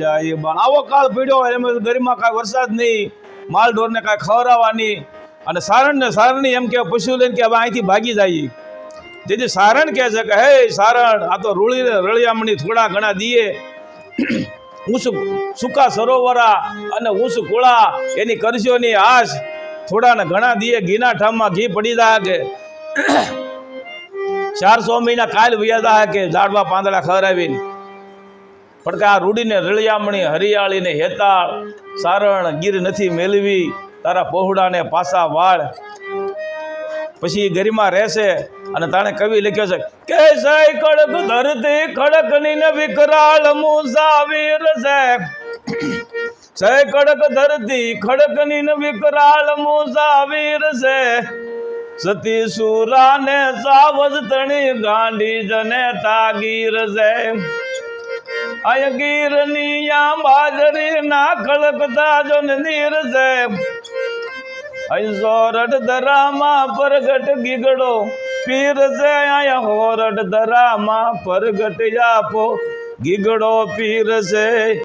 જાય પણ આવો કાળ પીડ્યો એમ ગરીમાં કાંઈ વરસાદ નહીં, માલ ઢોરને કાંઈ ખવડાવવાની, અને સારણની એમ કે પશુ લઈને કે હવે અહીંથી ભાગી જાય. જેથી સારણ કહે છે કે હે સારણ, આ તો રળિયામણી થોડા ઘણા દીએ ઊંસ સૂકા સરોવરા અને ઊંસ કુળા એની કરશોની આશ, થોડા ને ઘણા દીએ ઘીના ઠામમાં ઘી પડી જાય કે 400 મહિના કાલ વ્યાદા કે ઝાડવા પાંદડા ખવડાવીને. પણ કે આ રૂડીને રળિયામણી હરિયાળીને હેતાળ સારણ ગીર નથી મેળવી, તારા પહોળાને પાસા વાળ. પછી ગરિમા રહેશે. અને તાણે કવિ લખ્યો છે કે સઈ કડક ધરતી ખડકની ને વિકરાળ મુસાવીર છે, સઈ કડક ધરતી ખડકની ને વિકરાળ મુસાવીર છે, સતી સુરા ને સાવજ તણી ગાંડી જને તાગીર છે, આય ગીરની યા બાજરી ના ખળકતા જો નીર છે, અહીં સોરઠ ધરામાં પરગટ ગીગડો પીર છે, આયા હોરઠ ધરામાં પરગટ આપો ગીગડો પીર છે.